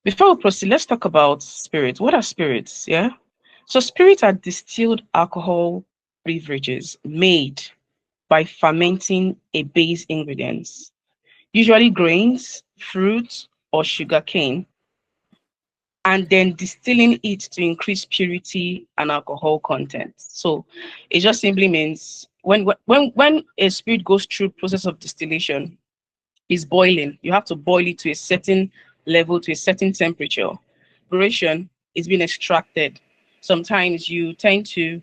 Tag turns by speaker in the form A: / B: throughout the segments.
A: Before we proceed, let's talk about spirits. What are spirits? Yeah. So spirits are distilled alcohol beverages made by fermenting a base ingredients, usually grains, fruits, or sugar cane, and then distilling it to increase purity and alcohol content. So it just simply means when a spirit goes through process of distillation, is boiling. You have to boil it to a certain level, to a certain temperature. Duration is being extracted. Sometimes you tend to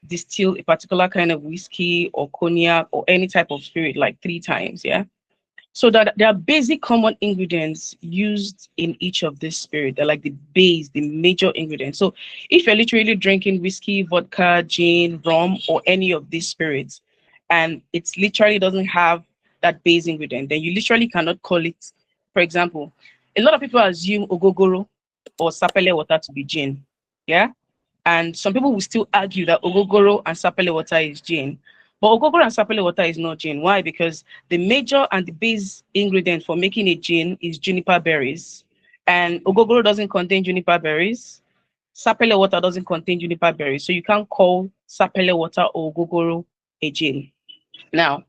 A: distill a particular kind of whiskey or cognac or any type of spirit like 3 times, yeah? So that there are basic common ingredients used in each of this spirit. They're like the base, the major ingredients. So if you're literally drinking whiskey, vodka, gin, rum, or any of these spirits, and it literally doesn't have that base ingredient, then you literally cannot call it. For example, a lot of people assume ogogoro or sapele water to be gin. Yeah. And some people will still argue that ogogoro and sapele water is gin. But ogogoro and sapele water is not gin. Why? Because the major and the base ingredient for making a gin is juniper berries. And ogogoro doesn't contain juniper berries. Sapele water doesn't contain juniper berries. So you can't call sapele water or ogogoro a gin. Now,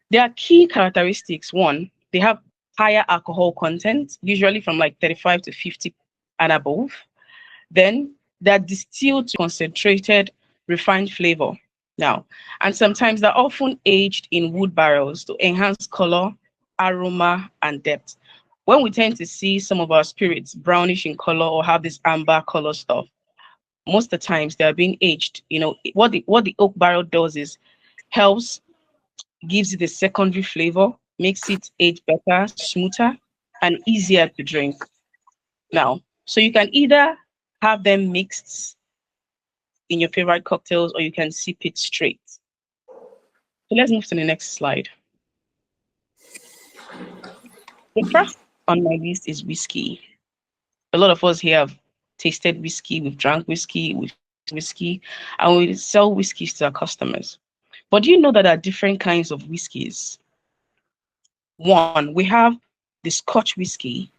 A: there are key characteristics. One, they have higher alcohol content, usually from like 35 to 50 and above. Then they're distilled to concentrated, refined flavor. Now, and sometimes they're often aged in wood barrels to enhance color, aroma, and depth. When we tend to see some of our spirits brownish in color or have this amber color stuff, most of the times they are being aged. You know, what the oak barrel does is helps, gives it a secondary flavor, makes it age better, smoother, and easier to drink. Now, so you can either have them mixed in your favorite cocktails or you can sip it straight. So let's move to the next slide. The first on my list is whiskey. A lot of us here have tasted whiskey, we've drank whiskey, we've whiskey, and we sell whiskeys to our customers. But do you know that there are different kinds of whiskeys? One, we have the Scotch whiskey.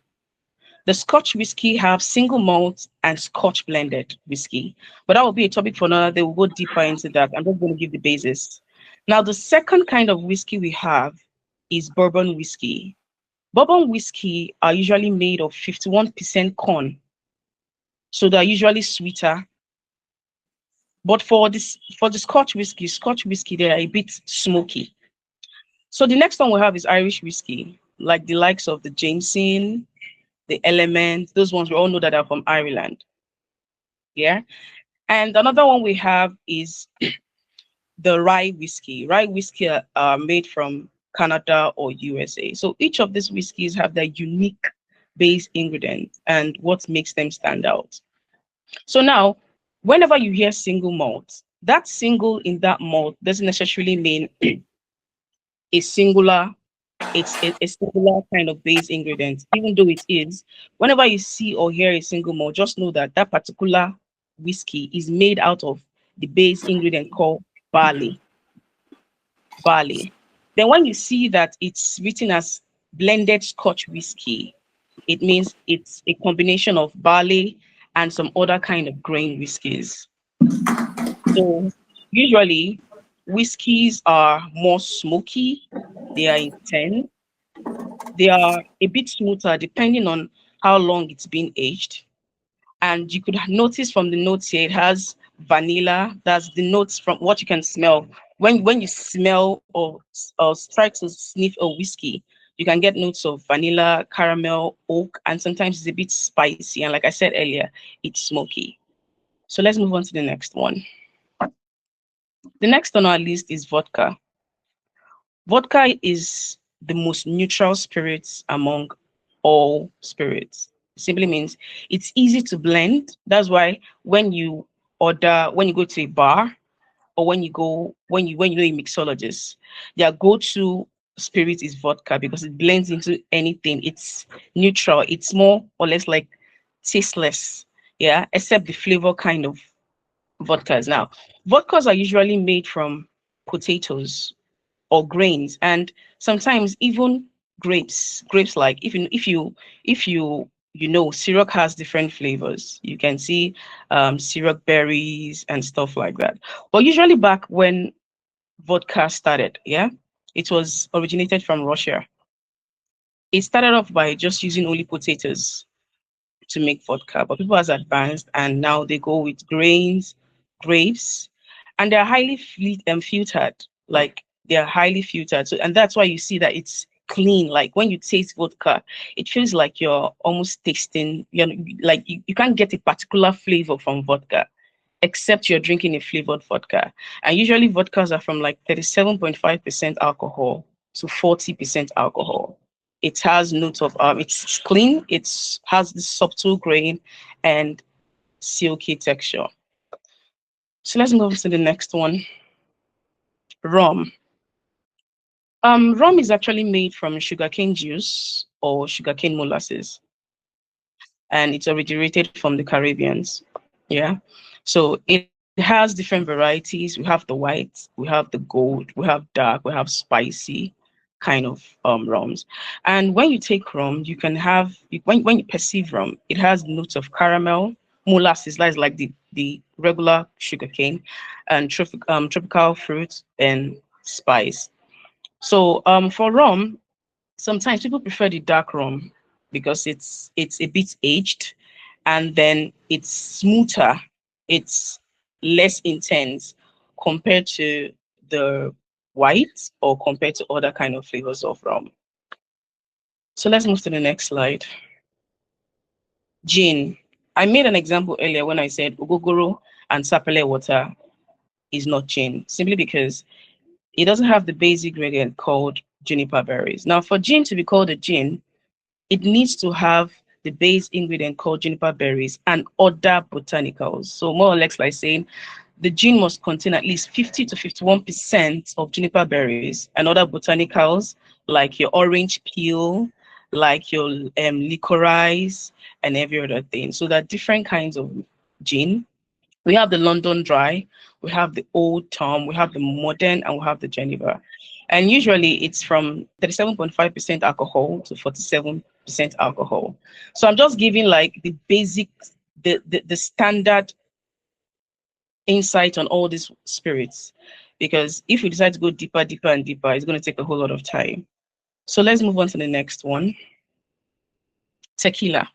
A: The Scotch whiskey have single malt and Scotch blended whiskey. But that will be a topic for another day. We'll go deeper into that. I'm just going to give the basis. Now, the second kind of whiskey we have is bourbon whiskey. Bourbon whiskey are usually made of 51% corn. So they're usually sweeter. But for the Scotch whiskey, they are a bit smoky. So the next one we have is Irish whiskey, like the likes of the Jameson, the Element, those ones we all know that are from Ireland. Yeah. And another one we have is the rye whiskey. Rye whiskey are made from Canada or USA. So each of these whiskeys have their unique base ingredient and what makes them stand out. So now, whenever you hear single malt, that single in that malt doesn't necessarily mean a singular, a singular kind of base ingredient, even though it is. Whenever you see or hear a single malt, just know that that particular whiskey is made out of the base ingredient called barley. Barley. Then when you see that it's written as blended Scotch whiskey, it means it's a combination of barley and some other kind of grain whiskies. So usually whiskeys are more smoky, they are intense, they are a bit smoother depending on how long it's been aged. And you could notice from the notes here, it has vanilla. That's the notes from what you can smell. When you smell or try to sniff a whiskey, you can get notes of vanilla, caramel, oak, and sometimes it's a bit spicy. And like I said earlier, it's smoky. So let's move on to the next one. The next on our list is vodka. Vodka is the most neutral spirits among all spirits. Simply means it's easy to blend. That's why when you go to a bar or when you know a mixologist, their go-to spirit is vodka because it blends into anything. It's neutral. It's more or less like tasteless. Yeah, except the flavor kind of vodkas. Now, vodkas are usually made from potatoes or grains, and sometimes even grapes. Grapes, like if you Ciroc has different flavors. You can see Ciroc berries and stuff like that. But usually back when vodka started, yeah, it was originated from Russia. It started off by just using only potatoes to make vodka, but people has advanced and now they go with grains, grapes, and they're highly filtered. Like they're highly filtered. So, and that's why you see that it's clean. Like when you taste vodka, it feels like you're almost tasting, like you can't get a particular flavor from vodka except you're drinking a flavored vodka. And usually vodkas are from like 37.5% alcohol to 40% alcohol. It has notes of it's clean, it has this subtle grain and silky texture. So let's move to the next one. Rum. Rum is actually made from sugarcane juice or sugarcane molasses, and it's originated from the Caribbeans. Yeah. So it has different varieties. We have the white, we have the gold, we have dark, we have spicy kind of rums. And when you take rum, you can have when you perceive rum, it has notes of caramel, molasses, that is like the regular sugarcane, and tropical fruits and spice. So for rum, sometimes people prefer the dark rum because it's a bit aged and then it's smoother, it's less intense compared to the white or compared to other kind of flavors of rum. So let's move to the next slide. Gin. I made an example earlier when I said ogogoro and sapele water is not gin, simply because it doesn't have the basic ingredient called juniper berries. Now, for gin to be called a gin, it needs to have the base ingredient called juniper berries and other botanicals. So more or less like saying the gin must contain at least 50 to 51% of juniper berries and other botanicals like your orange peel, like your licorice and every other thing. So there are different kinds of gin. We have the London Dry, we have the Old Tom, we have the Modern, and we have the Geneva. And usually it's from 37.5% alcohol to 47% alcohol. So I'm just giving like the basic, the standard insight on all these spirits. Because if we decide to go deeper, deeper, and deeper, it's going to take a whole lot of time. So let's move on to the next one. Tequila.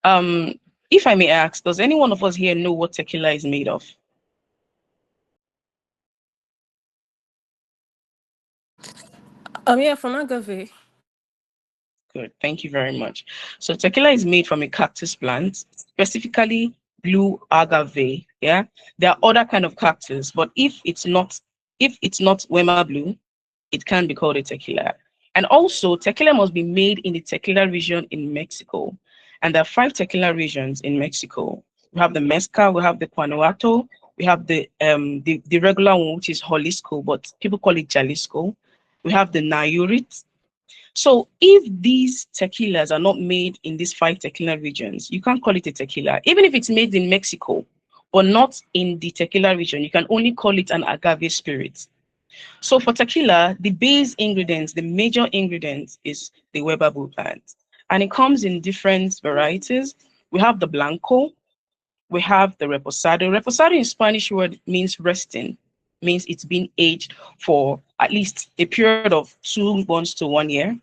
A: Um, if I may ask, does any one of us here know what tequila is made of?
B: Yeah, from agave.
A: Good, thank you very much. So tequila is made from a cactus plant, specifically blue agave. Yeah, there are other kind of cactus, but if it's not Wema blue, it can be called a tequila. And also, tequila must be made in the tequila region in Mexico. And there are 5 tequila regions in Mexico. We have the Mezcal, we have the Guanajuato, we have the regular one, which is Jalisco, but people call it Jalisco. We have the Nayarit. So if these tequilas are not made in these 5 tequila regions, you can't call it a tequila. Even if it's made in Mexico, but not in the tequila region, you can only call it an agave spirit. So for tequila, the base ingredients, the major ingredients is the Weber plant. And it comes in different varieties. We have the Blanco, we have the Reposado. Reposado in Spanish word means resting, means it's been aged for at least a period of 2 months to 1 year.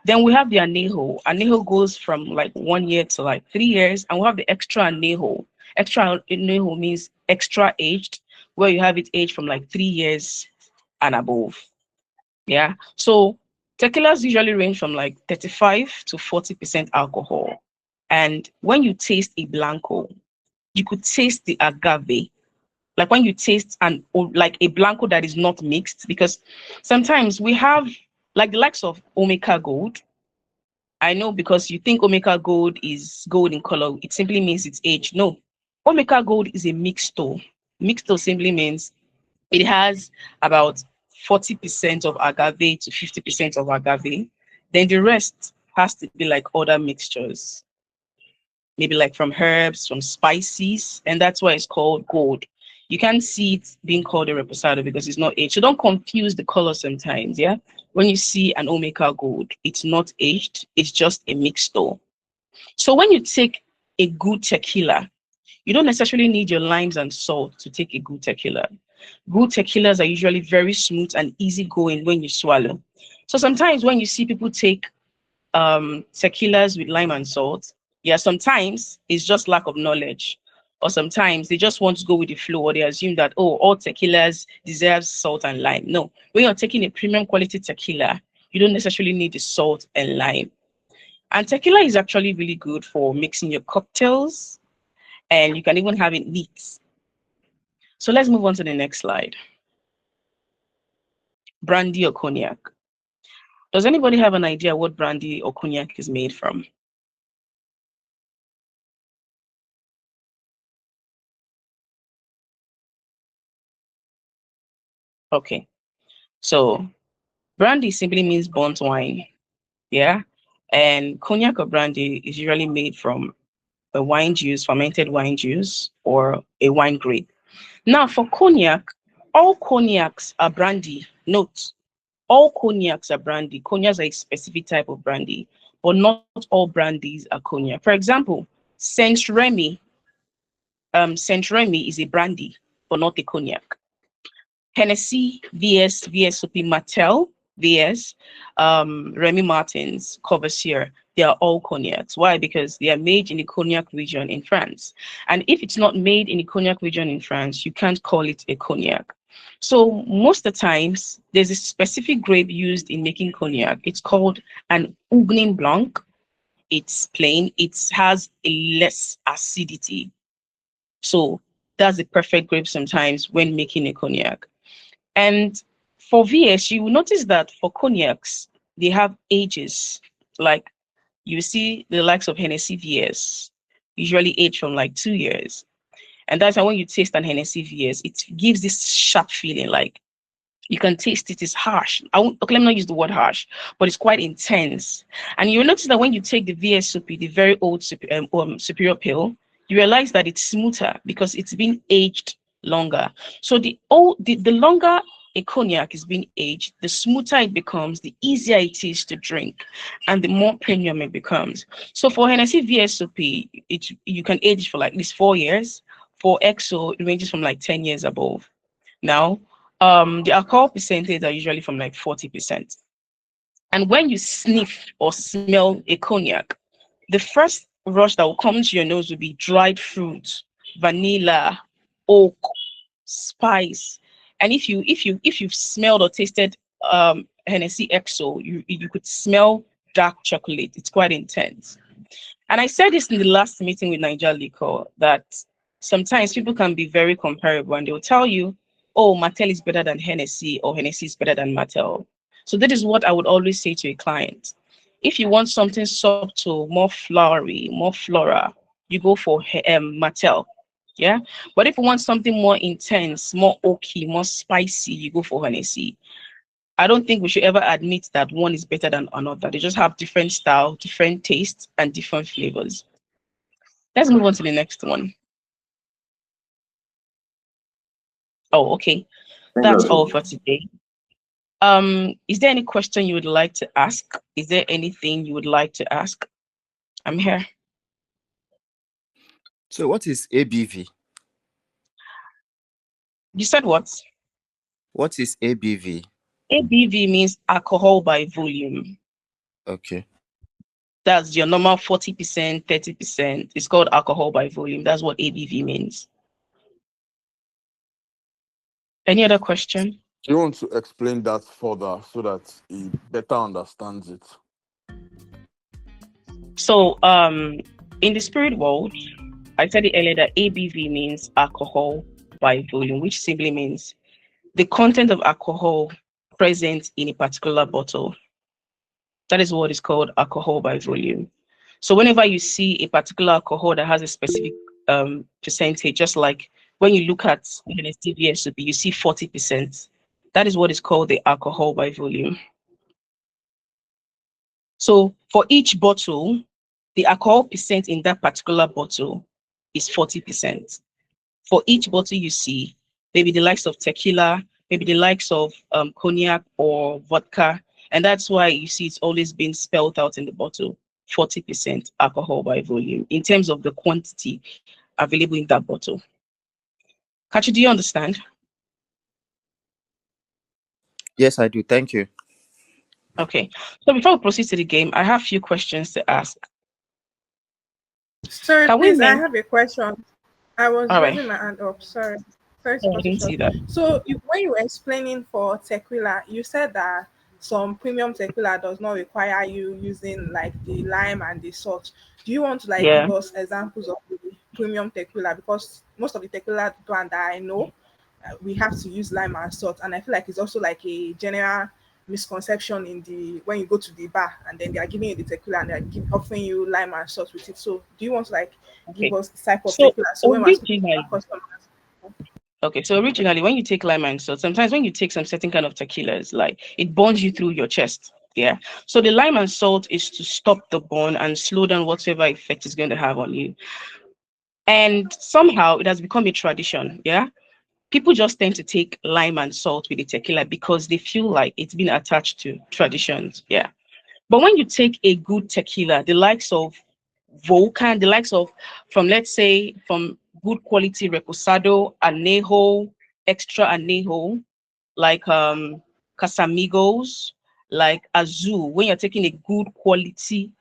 A: Then we have the anejo. Anejo goes from like 1 year to like 3 years, and we have the extra anejo. Extra anejo means extra aged, where you have it aged from like 3 years and above. Yeah. So tequilas usually range from like 35 to 40% alcohol. And when you taste a blanco, you could taste the agave. Like when you taste like a blanco that is not mixed, because sometimes we have like the likes of Omega Gold. I know because you think Omega Gold is gold in color, it simply means it's aged. No, Omega Gold is a mixto. Mixto simply means it has about 40% of agave to 50% of agave. Then the rest has to be like other mixtures, maybe like from herbs, from spices, and that's why it's called gold. You can't see it being called a reposado because it's not aged. So don't confuse the color sometimes, yeah? When you see an Omega Gold, it's not aged, it's just a mixto. So when you take a good tequila, you don't necessarily need your limes and salt to take a good tequila. Good tequilas are usually very smooth and easygoing when you swallow. So sometimes when you see people take tequilas with lime and salt, yeah, sometimes it's just lack of knowledge. Or sometimes they just want to go with the flow, or they assume that, oh, all tequilas deserve salt and lime. No, when you're taking a premium quality tequila, you don't necessarily need the salt and lime. And tequila is actually really good for mixing your cocktails, and you can even have it neat. So let's move on to the next slide. Brandy or cognac. Does anybody have an idea what brandy or cognac is made from? Okay, so brandy simply means burnt wine, yeah? And cognac or brandy is usually made from a wine juice, fermented wine juice, or a wine grape. Now, for cognac, all cognacs are brandy. Note, all cognacs are brandy. Cognacs are a specific type of brandy, but not all brandies are cognac. For example, Saint Remy, Saint Remy is a brandy, but not a cognac. Hennessy, VS, VSOP, Martel, VS, Remy Martins, Courvoisier, they are all cognacs. Why? Because they are made in the cognac region in France. And if it's not made in the cognac region in France, you can't call it a cognac. So most of the times, there's a specific grape used in making cognac. It's called an Ugnin Blanc. It's plain. It has a less acidity. So that's the perfect grape sometimes when making a cognac. And for VS, you will notice that for cognacs, they have ages. Like you see the likes of Hennessy VS, usually age from like 2 years. And that's why when you taste an Hennessy VS, it gives this sharp feeling like you can taste it is harsh. Okay, let me not use the word harsh, but it's quite intense. And you'll notice that when you take the VSOP, the very old superior pill, you realize that it's smoother because it's been aged longer. So the longer a cognac is being aged, the smoother it becomes, the easier it is to drink, and the more premium it becomes. So for Hennessy VSOP, you can age for like at least 4 years. For EXO, it ranges from like 10 years above. Now, the alcohol percentage are usually from like 40%. And when you sniff or smell a cognac, the first rush that will come to your nose will be dried fruit, vanilla, oak, spice. And if you've smelled or tasted Hennessy XO, you could smell dark chocolate. It's quite intense. And I said this in the last meeting with Naijaliquor that sometimes people can be very comparable and they'll tell you, oh, Martel is better than Hennessy or Hennessy is better than Martel. So that is what I would always say to a client. If you want something subtle, more flowery, more floral, you go for Martel. Yeah. But if you want something more intense, more oaky, more spicy, you go for Hennessy. I don't think we should ever admit that one is better than another. They just have different style, different tastes, and different flavors. Let's move on to the next one. Oh, okay. That's all for today. Is there any question you would like to ask? Is there anything you would like to ask? I'm here.
B: So what is ABV?
A: You said what?
B: What is ABV?
A: ABV means alcohol by volume.
B: Okay.
A: That's your normal 40%, 30%. It's called alcohol by volume. That's what ABV means. Any other question?
C: You want to explain that further so that he better understands it?
A: So, in the spirit world, I said it earlier that ABV means alcohol by volume, which simply means the content of alcohol present in a particular bottle. That is what is called alcohol by volume. So whenever you see a particular alcohol that has a specific percentage, just like when you look at Hennessy VSOP, you see 40%. That is what is called the alcohol by volume. So for each bottle, the alcohol percent in that particular bottle is 40%. For each bottle you see, maybe the likes of tequila, maybe the likes of cognac or vodka, and that's why you see it's always been spelled out in the bottle. 40% alcohol by volume in terms of the quantity available in that bottle. Kachi, do you understand?
B: Yes, I do. Thank you.
A: Okay. So before we proceed to the game, I have a few questions to ask.
D: Sorry,
A: Can we
D: please, I
A: name?
D: have a question. I was
A: All right.
D: raising my hand up. Sorry. Sorry to
A: Oh, I
D: cut you
A: didn't see
D: short.
A: that.
D: So, when you were explaining for tequila, you said that some premium tequila does not require you using like the lime and the salt. Do you want to like
A: Yeah.
D: give us examples of the premium tequila? Because most of the tequila brand that I know, we have to use lime and salt, and I feel like it's also like a general misconception in the when you go to the bar and then they are giving you the tequila and offering you lime and salt with it. So do you want to like give
A: Okay.
D: us the type of
A: So
D: tequila so when we're speaking to our
A: originally,
D: customers?
A: okay. So originally, when you take lime and salt, sometimes when you take some certain kind of tequilas, like it burns you through your chest. Yeah. So the lime and salt is to stop the burn and slow down whatever effect it's going to have on you. And somehow it has become a tradition. Yeah. People just tend to take lime and salt with the tequila because they feel like it's been attached to traditions. Yeah. But when you take a good tequila, the likes of Volcan, the likes of from let's say from good quality Reposado, Anejo, Extra Anejo, like Casamigos, like Azul, when you're taking a good quality,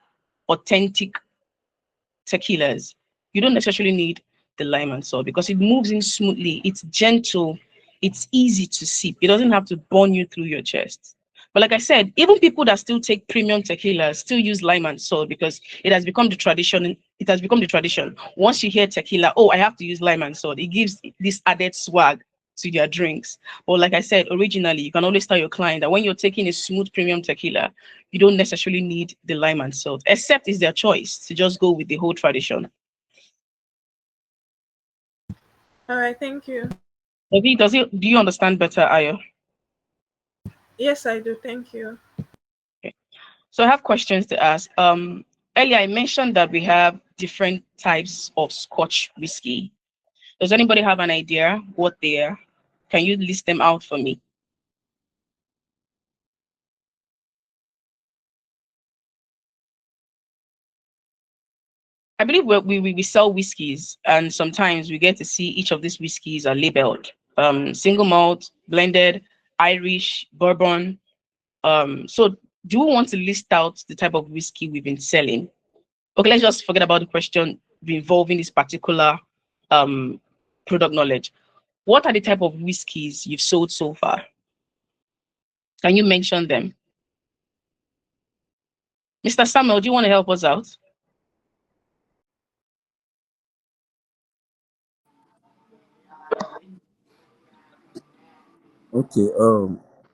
A: authentic tequilas, you don't necessarily need the lime and salt because it moves in smoothly. It's gentle. It's easy to sip. It doesn't have to burn you through your chest. But like I said, even people that still take premium tequila still use lime and salt because it has become the tradition. It has become the tradition. Once you hear tequila, oh, I have to use lime and salt. It gives this added swag to their drinks. But like I said, originally, you can always tell your client that when you're taking a smooth premium tequila, you don't necessarily need the lime and salt, except it's their choice to just go with the whole tradition.
D: All right, thank you.
A: Do you understand better, Ayo?
D: Yes, I do. Thank you.
A: Okay. So I have questions to ask. Earlier I mentioned that we have different types of Scotch whiskey. Does anybody have an idea what they are? Can you list them out for me? I believe we sell whiskeys, and sometimes we get to see each of these whiskeys are labeled single malt, blended, Irish, bourbon. So do you want to list out the type of whiskey we've been selling? Okay, let's just forget about the question involving this particular um product knowledge. What are the type of whiskeys you've sold so far? Can you mention them? Mr. Samuel, do you want to help us out?
C: Okay.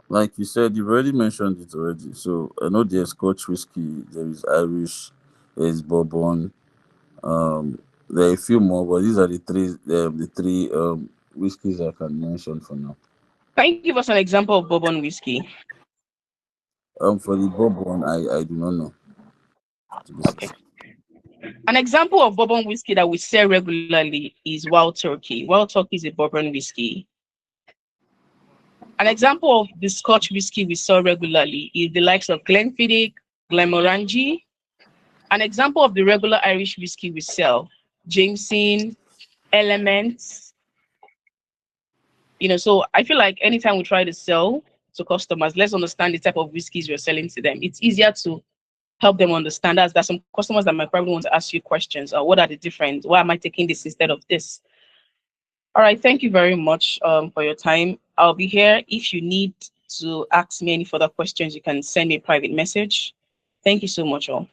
C: Like you said, you've already mentioned it already. So I know there's Scotch whiskey, there is Irish, there is bourbon. There are a few more, but these are the three whiskeys I can mention for now.
A: Can you give us an example of bourbon whiskey?
C: For the bourbon, I do not know, to be
A: Okay.
C: sincere.
A: An example of bourbon whiskey that we sell regularly is Wild Turkey. Wild Turkey is a bourbon whiskey. An example of the Scotch whiskey we sell regularly is the likes of Glenfiddich, Glenmorangie. An example of the regular Irish whiskey we sell, Jameson, Elements. So I feel like anytime we try to sell to customers, let's understand the type of whiskeys we're selling to them. It's easier to help them understand. There's some customers that might probably want to ask you questions. What are the difference? Why am I taking this instead of this? All right, thank you very much for your time. I'll be here. If you need to ask me any further questions, you can send me a private message. Thank you so much, all.